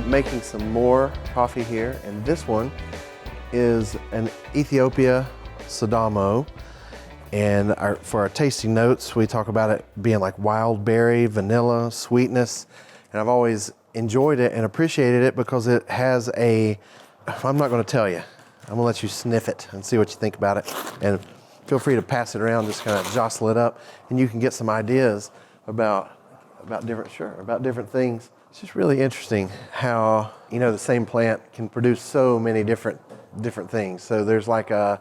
making some more coffee here, and this one is an Ethiopia Sidamo. And for our tasting notes, we talk about it being like wild berry, vanilla, sweetness. And I've always enjoyed it and appreciated it because it has I'm not gonna tell you, I'm gonna let you sniff it and see what you think about it. And feel free to pass it around, just kind of jostle it up, and you can get some ideas about different things. It's just really interesting how, the same plant can produce so many different things. So there's like tell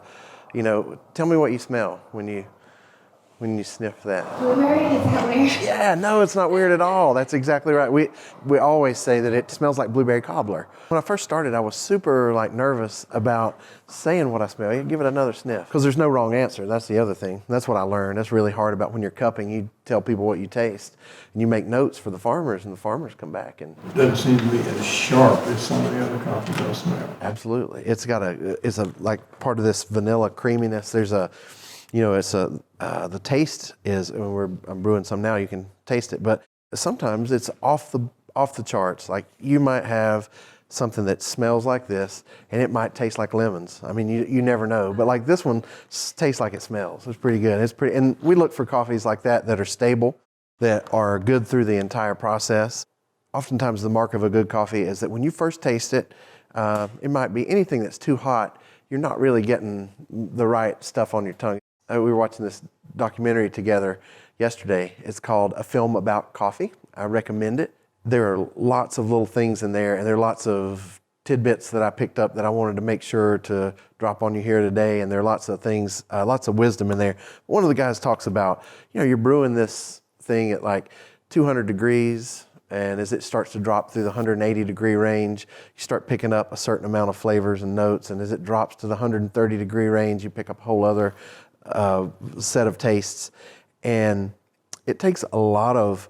me what you smell when you sniff that. Blueberry? Is that weird? Yeah, no, it's not weird at all. That's exactly right. We always say that it smells like blueberry cobbler. When I first started, I was super nervous about saying what I smell. You give it another sniff, because there's no wrong answer. That's the other thing. That's what I learned. That's really hard about when you're cupping. You tell people what you taste, and you make notes for the farmers, and the farmers come back and. It doesn't seem to be as sharp as some of the other coffees I smell. Absolutely, it's like part of this vanilla creaminess. There's the taste is, I'm brewing some now, you can taste it, but sometimes it's off the charts. Like you might have something that smells like this and it might taste like lemons. I mean, you never know, but like this one tastes like it smells. It's pretty good. And we look for coffees like that are stable, that are good through the entire process. Oftentimes the mark of a good coffee is that when you first taste it, it might be anything that's too hot, you're not really getting the right stuff on your tongue. We were watching this documentary together yesterday. It's called A Film About Coffee. I recommend it. There are lots of little things in there, and there are lots of tidbits that I picked up that I wanted to make sure to drop on you here today. And there are lots of things, lots of wisdom in there. One of the guys talks about, you're brewing this thing at like 200 degrees, and as it starts to drop through the 180 degree range, you start picking up a certain amount of flavors and notes. And as it drops to the 130 degree range, you pick up a whole other set of tastes. And it takes a lot of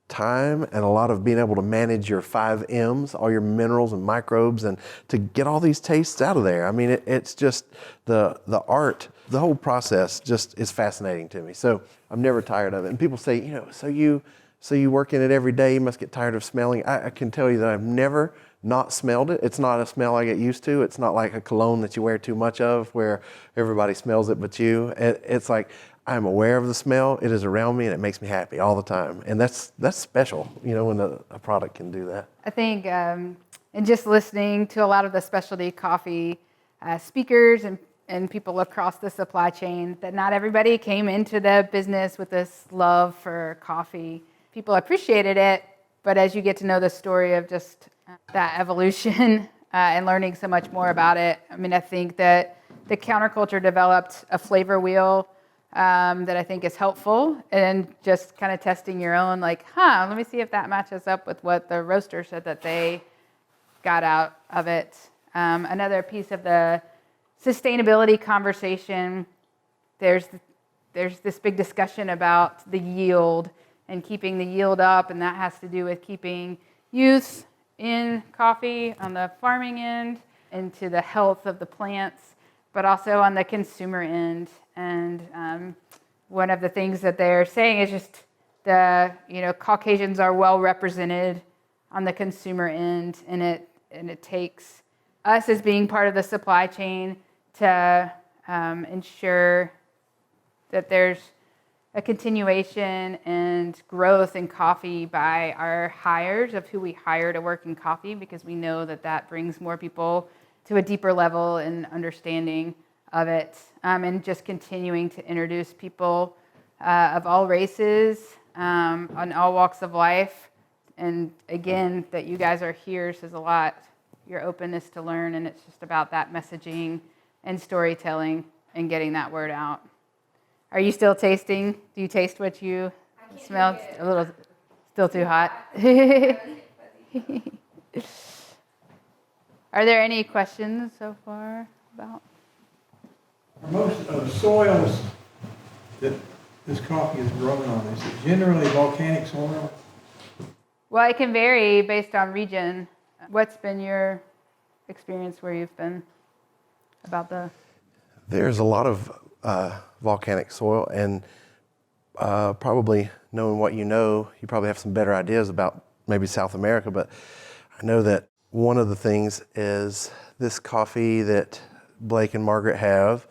time and a lot of being able to manage your 5 M's, all your minerals and microbes, and to get all these tastes out of there. I mean, it's just the art, the whole process just is fascinating to me. So I'm never tired of it. And people say, so you work in it every day, you must get tired of smelling. I can tell you that I've never not smelled it. It's not a smell I get used to. It's not like a cologne that you wear too much of where everybody smells it but you. It's like I'm aware of the smell. It is around me and it makes me happy all the time. And that's special, when a product can do that. I think, and just listening to a lot of the specialty coffee speakers and people across the supply chain, that not everybody came into the business with this love for coffee. People appreciated it, but as you get to know the story of just that evolution and learning so much more about it, I think that the counterculture developed a flavor wheel that I think is helpful, and just kind of testing your own, let me see if that matches up with what the roaster said that they got out of it. Another piece of the sustainability conversation, there's this big discussion about the yield and keeping the yield up, and that has to do with keeping youth in coffee on the farming end, into the health of the plants, but also on the consumer end. And one of the things that they're saying is just Caucasians are well represented on the consumer end, and it takes us as being part of the supply chain to ensure that there's a continuation and growth in coffee by our hires of who we hire to work in coffee, because we know that brings more people to a deeper level in understanding of it, and just continuing to introduce people of all races, on all walks of life. And again, that you guys are here says a lot, your openness to learn, and it's just about that messaging and storytelling and getting that word out. Are you still tasting? Do you taste what you smell? A little, still too hot. Are there any questions so far about? Most of the soils that this coffee is grown on, is it generally volcanic soil? Well, it can vary based on region. What's been your experience where you've been about the? There's a lot of volcanic soil, and probably knowing what you know, you probably have some better ideas about maybe South America, but I know that one of the things is this coffee that Blake and Margaret have,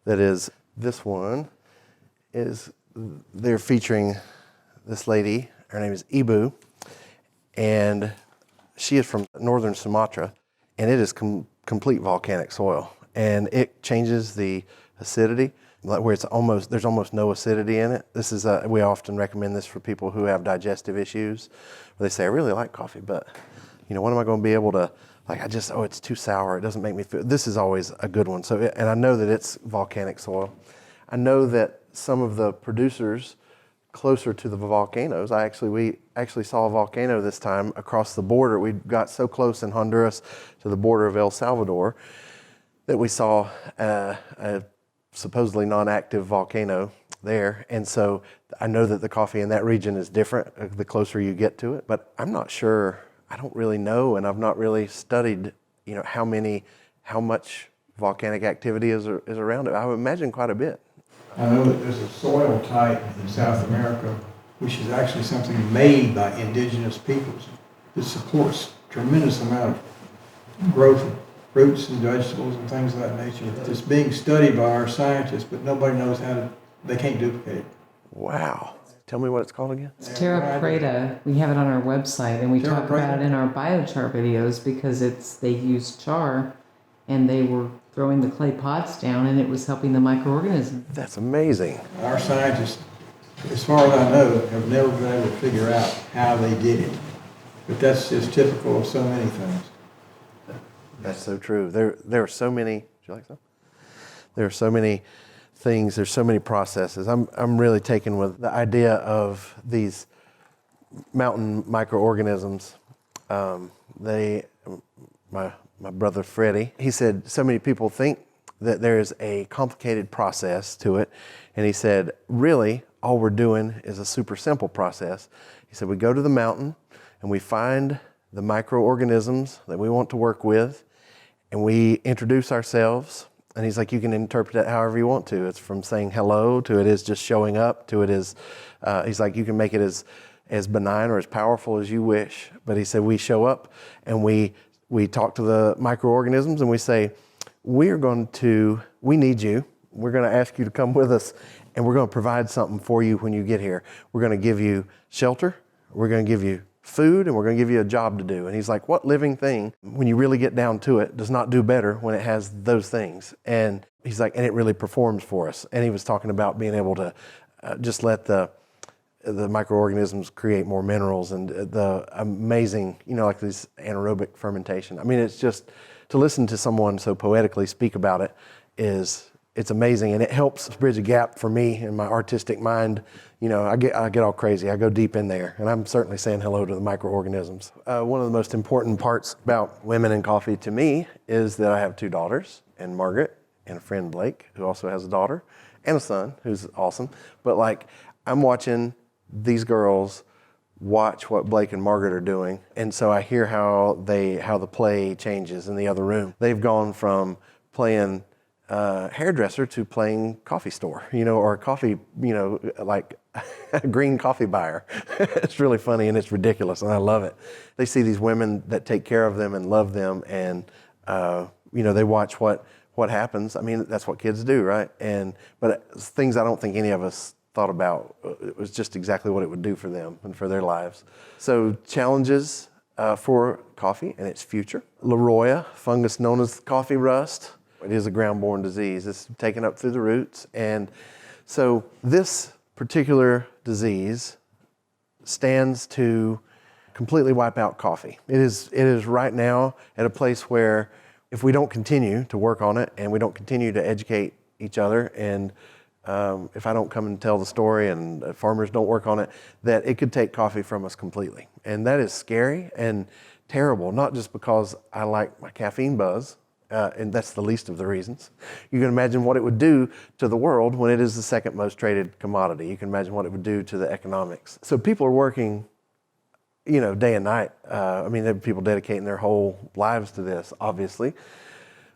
that is this one, is they're featuring this lady. Her name is Ibu, and she is from northern Sumatra, and it is complete volcanic soil, and it changes the acidity, like where there's almost no acidity in it. This is we often recommend this for people who have digestive issues, where they say, I really like coffee, but when am I going to be able to, it's too sour, it doesn't make me feel. This is always a good one. So, and I know that it's volcanic soil. I know that some of the producers closer to the volcanoes, we actually saw a volcano this time across the border. We got so close in Honduras to the border of El Salvador that we saw a supposedly non-active volcano there. And so I know that the coffee in that region is different the closer you get to it, but I'm not sure. I don't really know, and I've not really studied, how much volcanic activity is around it. I would imagine quite a bit. I know that there's a soil type in South America, which is actually something made by indigenous peoples that supports tremendous amount of growth of fruits and vegetables and things of that nature. It's being studied by our scientists, but nobody knows they can't duplicate it. Wow. Tell me what it's called again. It's Terra Preta. We have it on our website, and we Terra talk about Preta? it in our biochar videos because they use char, and they were throwing the clay pots down, and it was helping the microorganisms. That's amazing. Our scientists, as far as I know, have never been able to figure out how they did it. But that's just typical of so many things. That's so true. There are so many. Would you like some? There are so many things. There's so many processes. I'm really taken with the idea of these mountain microorganisms. My brother Freddie, he said so many people think that there's a complicated process to it, and he said really all we're doing is a super simple process. He said we go to the mountain and we find the microorganisms that we want to work with, and we introduce ourselves. And he's like, you can interpret it however you want to. It's from saying hello to it is just showing up to it is, he's like, you can make it as benign or as powerful as you wish. But he said, we show up and we talk to the microorganisms and we say, we need you. We're going to ask you to come with us, and we're going to provide something for you when you get here. We're going to give you shelter. We're going to give you food, and we're going to give you a job to do. And he's like, what living thing, when you really get down to it, does not do better when it has those things? And he's like, and it really performs for us. And he was talking about being able to just let the microorganisms create more minerals and the amazing, like this anaerobic fermentation. I mean, it's just, to listen to someone so poetically speak about it it's amazing, and it helps bridge a gap for me in my artistic mind. I get all crazy. I go deep in there, and I'm certainly saying hello to the microorganisms. One of the most important parts about Women in Coffee to me is that I have 2 daughters, and Margaret, and a friend Blake, who also has a daughter, and a son, who's awesome. But I'm watching these girls watch what Blake and Margaret are doing, and so I hear how the play changes in the other room. They've gone from playing hairdresser to playing coffee store, or coffee, like a green coffee buyer. It's really funny and it's ridiculous, and I love it. They see these women that take care of them and love them, and they watch what happens. I mean, that's what kids do, right? But things I don't think any of us thought about. It was just exactly what it would do for them and for their lives. So challenges for coffee and its future. Leroya, fungus known as coffee rust. It is a ground-borne disease. It's taken up through the roots. And so this particular disease stands to completely wipe out coffee. It is right now at a place where if we don't continue to work on it and we don't continue to educate each other, and if I don't come and tell the story and farmers don't work on it, that it could take coffee from us completely. And that is scary and terrible, not just because I like my caffeine buzz, and that's the least of the reasons. You can imagine what it would do to the world when it is the second most traded commodity. You can imagine what it would do to the economics. So people are working, day and night. There are people dedicating their whole lives to this, obviously.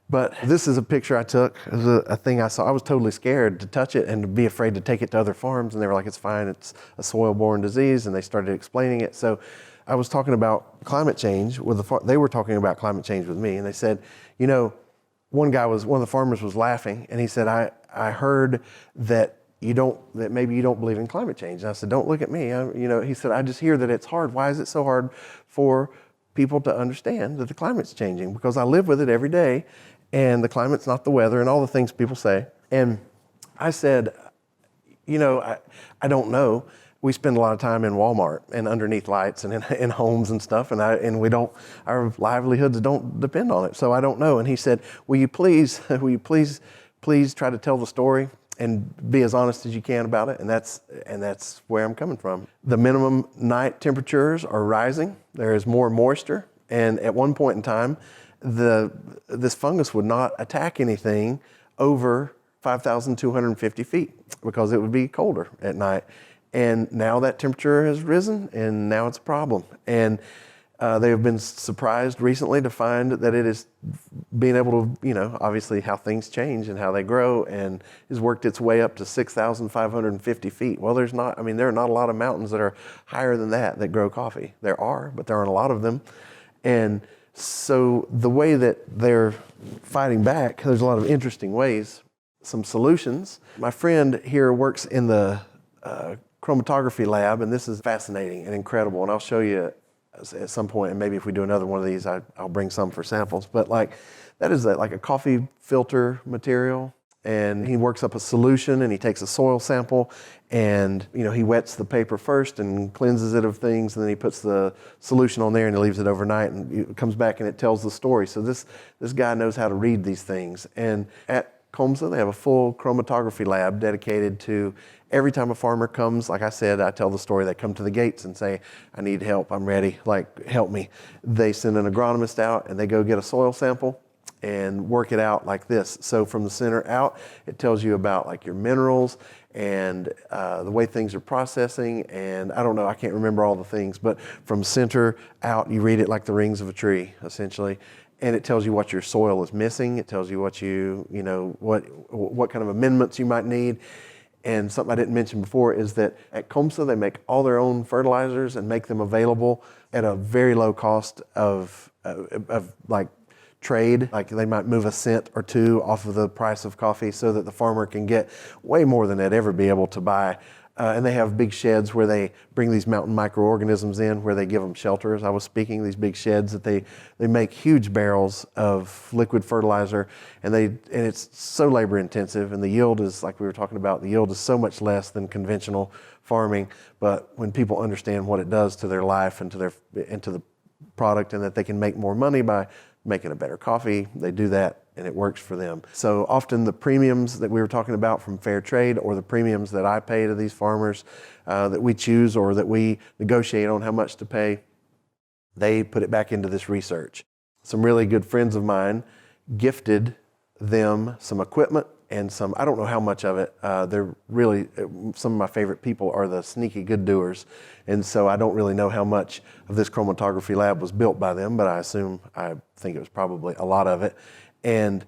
But this is a picture I took. It was a thing I saw. I was totally scared to touch it and to be afraid to take it to other farms. And they were like, it's fine. It's a soil-borne disease. And they started explaining it. So I was talking about climate change with they were talking about climate change with me, and they said, you know, one of the farmers was laughing, and he said, I heard that maybe you don't believe in climate change. And I said, don't look at me. He said, I just hear that it's hard. Why is it so hard for people to understand that the climate's changing? Because I live with it every day, and the climate's not the weather and all the things people say. And I said, I don't know. We spend a lot of time in Walmart and underneath lights and in homes and stuff, and our livelihoods don't depend on it. So I don't know. And he said, will you please try to tell the story and be as honest as you can about it? And that's where I'm coming from. The minimum night temperatures are rising. There is more moisture, and at one point in time, this fungus would not attack anything over 5,250 feet because it would be colder at night. And now that temperature has risen, and now it's a problem. And they have been surprised recently to find that it is being able to, obviously how things change and how they grow, and has worked its way up to 6,550 feet. Well, there are not a lot of mountains that are higher than that grow coffee. There are, but there aren't a lot of them. And so the way that they're fighting back, there's a lot of interesting ways, some solutions. My friend here works in the chromatography lab, and this is fascinating and incredible, and I'll show you at some point, and maybe if we do another one of these, I'll bring some for samples. But that is like a coffee filter material, and he works up a solution, and he takes a soil sample, and he wets the paper first and cleanses it of things, and then he puts the solution on there and he leaves it overnight, and it comes back and it tells the story. So this guy knows how to read these things. And at COMSA, they have a full chromatography lab dedicated to every time a farmer comes. Like I said, I tell the story. They come to the gates and say, I need help, I'm ready, help me. They send an agronomist out, and they go get a soil sample and work it out like this. So from the center out, it tells you about your minerals and the way things are processing, and I don't know, I can't remember all the things, but from center out, you read it like the rings of a tree, essentially. And it tells you what your soil is missing. It tells you what what kind of amendments you might need. And something I didn't mention before is that at COMSA, they make all their own fertilizers and make them available at a very low cost of trade. Like they might move a cent or two off of the price of coffee so that the farmer can get way more than they'd ever be able to buy. And they have big sheds where they bring these mountain microorganisms in, where they give them shelter. As I was speaking, these big sheds that they make huge barrels of liquid fertilizer, and it's so labor intensive, and the yield is, like we were talking about, the yield is so much less than conventional farming. But when people understand what it does to their life and to the product, and that they can make more money by making a better coffee, they do that, and it works for them. So often the premiums that we were talking about from fair trade, or the premiums that I pay to these farmers that we choose or that we negotiate on how much to pay, they put it back into this research. Some really good friends of mine gifted them some equipment and some, I don't know how much of it, they're really, some of my favorite people are the sneaky good doers. And so I don't really know how much of this chromatography lab was built by them, but I think it was probably a lot of it. And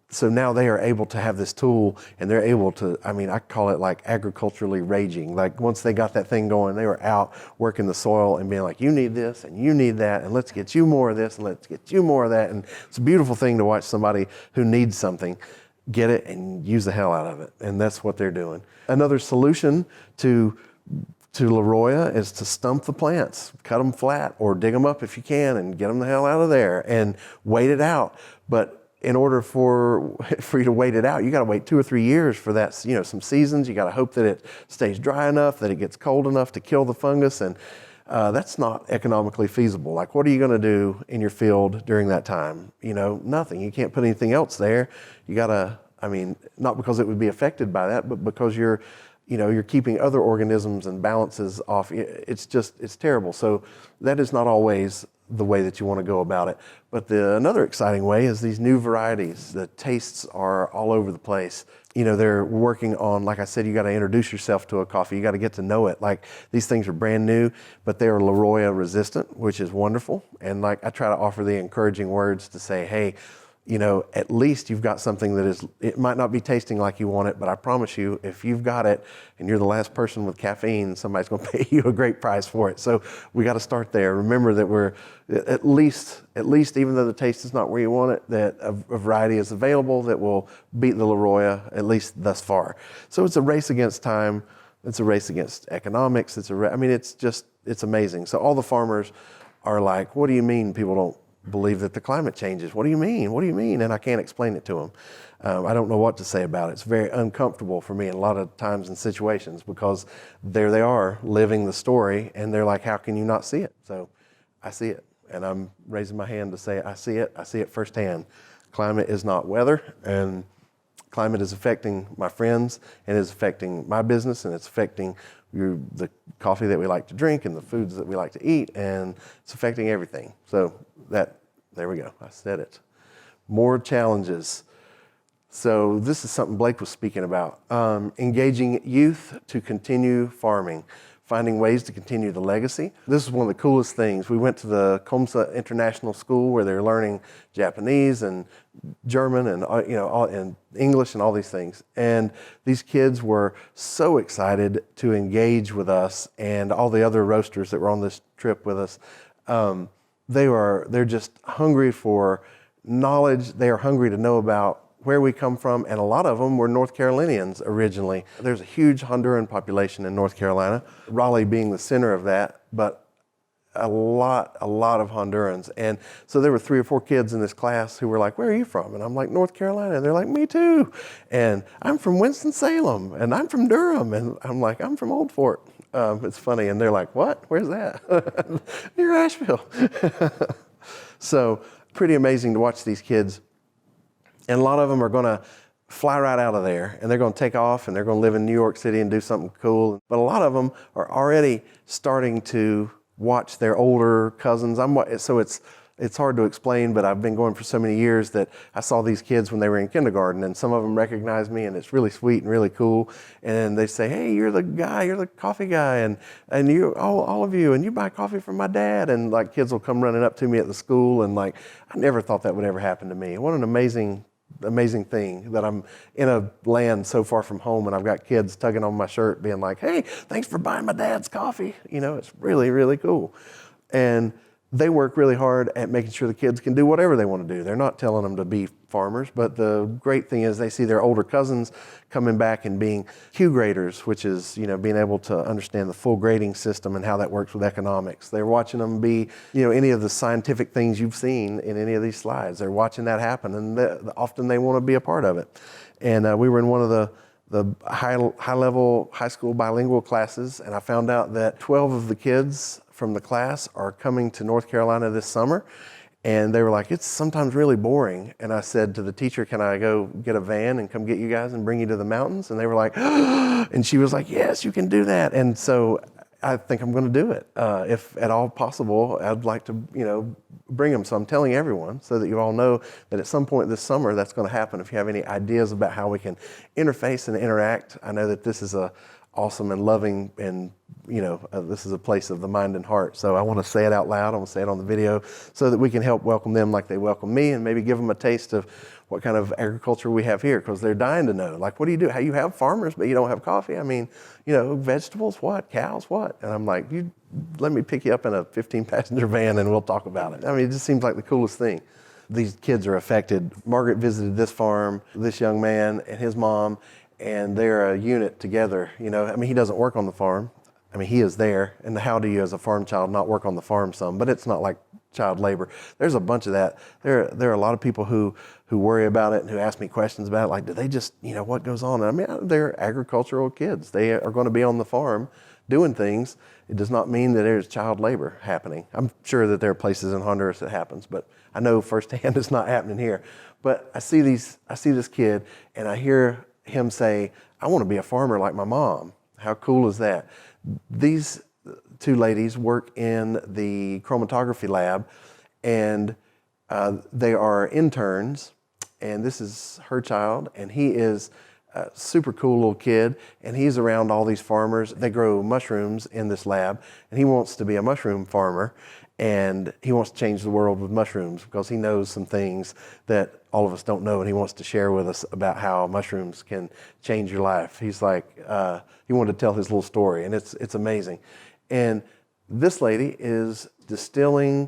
so now they are able to have this tool, and they're able to, I call it like agriculturally raging. Like once they got that thing going, they were out working the soil and being like, you need this and you need that, and let's get you more of this and let's get you more of that. And it's a beautiful thing to watch somebody who needs something get it and use the hell out of it. And that's what they're doing. Another solution to Laroya is to stump the plants, cut them flat or dig them up if you can and get them the hell out of there and wait it out. But in order for you to wait it out, you got to wait 2 or 3 years for that, some seasons. You got to hope that it stays dry enough, that it gets cold enough to kill the fungus. And that's not economically feasible. Like, what are you going to do in your field during that time? Nothing. You can't put anything else there. You got to, not because it would be affected by that, but because you're keeping other organisms and balances off. It's terrible. So that is not always the way that you want to go about it. But another exciting way is these new varieties. The tastes are all over the place. They're working on, like I said, you got to introduce yourself to a coffee. You got to get to know it. Like, these things are brand new, but they are Laroya resistant, which is wonderful. And I try to offer the encouraging words to say, hey, at least you've got something that is, it might not be tasting like you want it, but I promise you, if you've got it and you're the last person with caffeine, somebody's going to pay you a great price for it. So we got to start there. Remember that we're at least, even though the taste is not where you want it, that a variety is available that will beat the La Roya, at least thus far. So it's a race against time. It's a race against economics. It's amazing. So all the farmers are like, what do you mean people don't believe that the climate changes? What do you mean? What do you mean? And I can't explain it to them. I don't know what to say about it. It's very uncomfortable for me in a lot of times and situations, because there they are living the story and they're like, how can you not see it? So I see it, and I'm raising my hand to say I see it. I see it firsthand. Climate is not weather, and climate is affecting my friends, and is affecting my business, and it's affecting the coffee that we like to drink and the foods that we like to eat, and it's affecting everything. So there we go. I said it. More challenges. So this is something Blake was speaking about. Engaging youth to continue farming, finding ways to continue the legacy. This is one of the coolest things. We went to the Komsa International School where they're learning Japanese and German and and English and all these things. And these kids were so excited to engage with us and all the other roasters that were on this trip with us. They're just hungry for knowledge. They are hungry to know about where we come from, and a lot of them were North Carolinians originally. There's a huge Honduran population in North Carolina, Raleigh being the center of that, but a lot of Hondurans. And so there were 3 or 4 kids in this class who were like, where are you from? And I'm like, North Carolina. And they're like, me too. And I'm from Winston-Salem, and I'm from Durham. And I'm like, I'm from Old Fort. It's funny. And they're like, what? Where's that? Near Asheville. So pretty amazing to watch these kids. And a lot of them are going to fly right out of there, and they're going to take off, and they're going to live in New York City and do something cool. But a lot of them are already starting to watch their older cousins. So it's hard to explain, but I've been going for so many years that I saw these kids when they were in kindergarten, and some of them recognize me, and it's really sweet and really cool. And they say, hey, you're the coffee guy, and you, all of you, and you buy coffee from my dad. And like kids will come running up to me at the school, and like, I never thought that would ever happen to me. What an amazing thing that I'm in a land so far from home, and I've got kids tugging on my shirt being like, hey, thanks for buying my dad's coffee. It's really, really cool. And they work really hard at making sure the kids can do whatever they want to do. They're not telling them to be farmers, but the great thing is they see their older cousins coming back and being Q graders, which is, being able to understand the full grading system and how that works with economics. They're watching them be, any of the scientific things you've seen in any of these slides. They're watching that happen, and often they want to be a part of it. And we were in one of the high-level high school bilingual classes, and I found out that 12 of the kids from the class are coming to North Carolina this summer. And they were like, it's sometimes really boring. And I said to the teacher, can I go get a van and come get you guys and bring you to the mountains? And they were like, and she was like, yes, you can do that. And so I think I'm going to do it. If at all possible, I'd like to, bring them. So I'm telling everyone so that you all know that at some point this summer that's going to happen. If you have any ideas about how we can interface and interact, I know that this is a awesome and loving, and this is a place of the mind and heart. So I want to say it out loud. I want to say it on the video so that we can help welcome them like they welcome me, and maybe give them a taste of what kind of agriculture we have here, because they're dying to know. Like, what do you do? How you have farmers, but you don't have coffee? I mean, vegetables, what? Cows, what? And I'm like, let me pick you up in a 15-passenger van and we'll talk about it. I mean, it just seems like the coolest thing. These kids are affected. Margaret visited this farm, this young man and his mom, and they're a unit together. He doesn't work on the farm. He is there. And how do you, as a farm child, not work on the farm some? But it's not like child labor. There's a bunch of that. There are a lot of people who worry about it and who ask me questions about it. Like, do they just, what goes on? They're agricultural kids. They are going to be on the farm doing things. It does not mean that there's child labor happening. I'm sure that there are places in Honduras that happens, but I know firsthand it's not happening here. But I see this kid, and I hear him say, I want to be a farmer like my mom. How cool is that? These 2 ladies work in the chromatography lab, and they are interns, and this is her child, and he is a super cool little kid, and he's around all these farmers. They grow mushrooms in this lab, and he wants to be a mushroom farmer. and he wants to change the world with mushrooms because he knows some things that all of us don't know, and he wants to share with us about how mushrooms can change your life. He's like, he wanted to tell his little story, and it's amazing. And this lady is distilling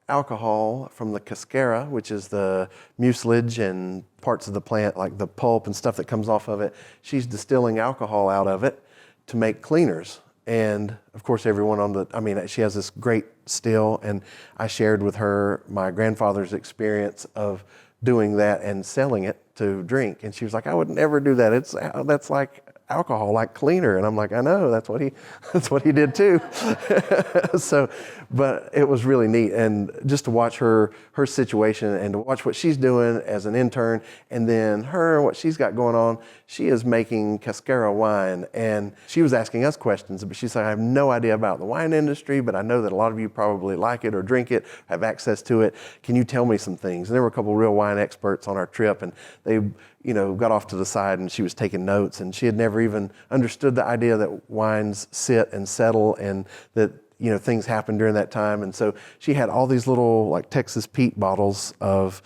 alcohol from the cascara, which is the mucilage and parts of the plant, like the pulp and stuff that comes off of it. She's distilling alcohol out of it to make cleaners. And of course, everyone she has this great still, and I shared with her my grandfather's experience of doing that and selling it to drink. And she was like, I would never do that. That's like alcohol, like cleaner. And I'm like, I know, that's what he did too. So, but it was really neat. And just to watch her situation and to watch what she's doing as an intern, and then what she's got going on, she is making cascara wine. And she was asking us questions, but she's like, I have no idea about the wine industry, but I know that a lot of you probably like it or drink it, have access to it. Can you tell me some things? And there were a couple of real wine experts on our trip, and they got off to the side, and she was taking notes, and she had never even understood the idea that wines sit and settle, and that things happen during that time. And so she had all these little like Texas Pete bottles of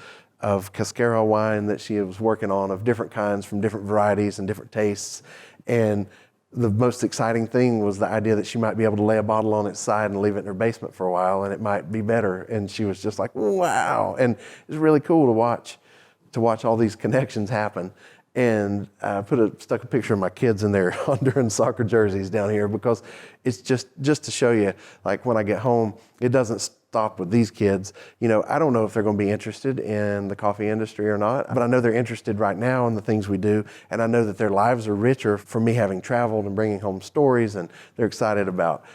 cascara wine that she was working on, of different kinds from different varieties and different tastes. And the most exciting thing was the idea that she might be able to lay a bottle on its side and leave it in her basement for a while, and it might be better. And she was just like, wow. And it was really cool to watch all these connections happen. And I stuck a picture of my kids in their Honduran soccer jerseys down here, because it's just to show you, like when I get home, it doesn't stop with these kids. I don't know if they're going to be interested in the coffee industry or not, but I know they're interested right now in the things we do. And I know that their lives are richer for me having traveled and bringing home stories, and they're excited about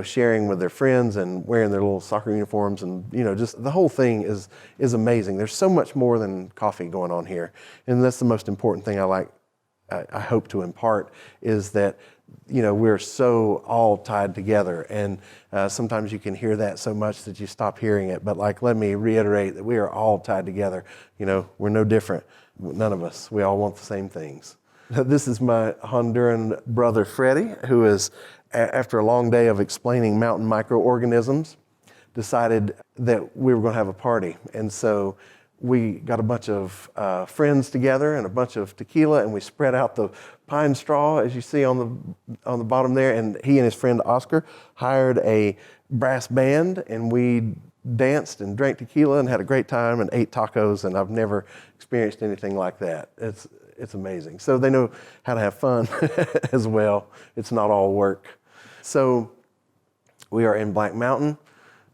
sharing with their friends and wearing their little soccer uniforms, and just the whole thing is amazing. There's so much more than coffee going on here, and that's the most important thing I hope to impart, is that we're so all tied together. And sometimes you can hear that so much that you stop hearing it, but let me reiterate that we are all tied together. We're no different, none of us. We all want the same things. This is my Honduran brother Freddie, who is, after a long day of explaining mountain microorganisms, decided that we were going to have a party. And so we got a bunch of friends together and a bunch of tequila, and we spread out the pine straw, as you see on the bottom there. And he and his friend Oscar hired a brass band, and we danced and drank tequila and had a great time and ate tacos, and I've never experienced anything like that. It's amazing. So they know how to have fun as well. It's not all work. So we are in Black Mountain.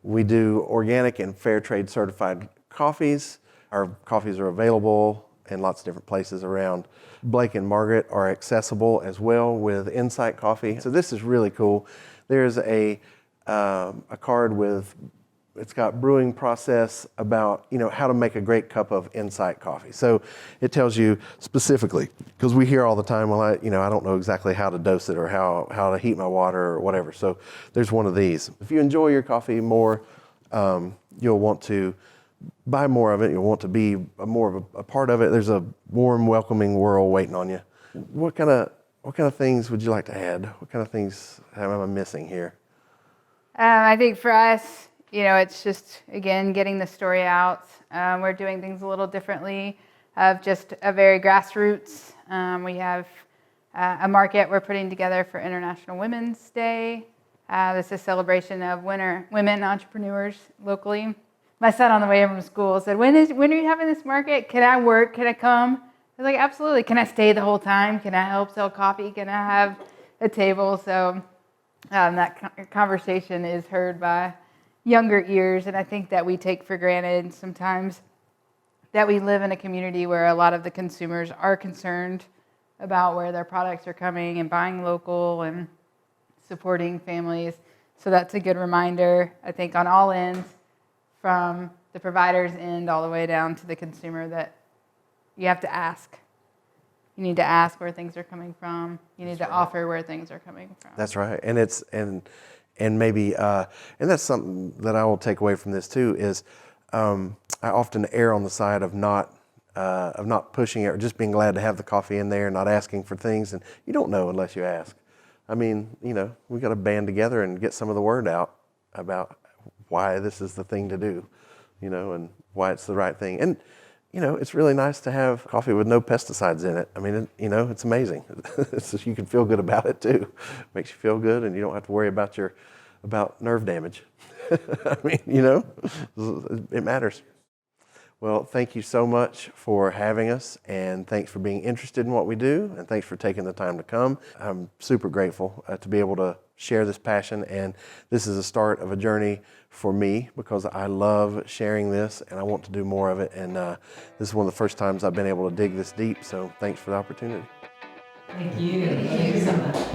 We do organic and fair trade certified coffees. Our coffees are available in lots of different places around. Blake and Margaret are accessible as well with Insight Coffee. So this is really cool. There's a card with, it's got brewing process about, how to make a great cup of Insight coffee. So it tells you specifically, because we hear all the time, well, I don't know exactly how to dose it or how to heat my water or whatever. So there's one of these. If you enjoy your coffee more, you'll want to buy more of it. You'll want to be more of a part of it. There's a warm, welcoming world waiting on you. What kind of things would you like to add? What kind of things am I missing here? I think for us, it's just, again, getting the story out. We're doing things a little differently, of just a very grassroots. We have a market we're putting together for International Women's Day. This is a celebration of women entrepreneurs locally. My son on the way from school said, when are you having this market? Can I work? Can I come? I was like, absolutely. Can I stay the whole time? Can I help sell coffee? Can I have a table? So that conversation is heard by younger ears, and I think that we take for granted sometimes that we live in a community where a lot of the consumers are concerned about where their products are coming and buying local and supporting families. So that's a good reminder, I think, on all ends, from the provider's end all the way down to the consumer, that you have to ask. You need to ask where things are coming from. You need to offer where things are coming from. That's right. And maybe, and that's something that I will take away from this too, is I often err on the side of not pushing it, or just being glad to have the coffee in there, not asking for things. And you don't know unless you ask. I mean, we got to band together and get some of the word out about why this is the thing to do, and why it's the right thing. And, it's really nice to have coffee with no pesticides in it. I mean, it's amazing. You can feel good about it too. Makes you feel good, and you don't have to worry about nerve damage. I mean, it matters. Well, thank you so much for having us, and thanks for being interested in what we do, and thanks for taking the time to come. I'm super grateful to be able to share this passion, and this is the start of a journey for me because I love sharing this, and I want to do more of it, and this is one of the first times I've been able to dig this deep, so thanks for the opportunity. Thank you. Thank you so much.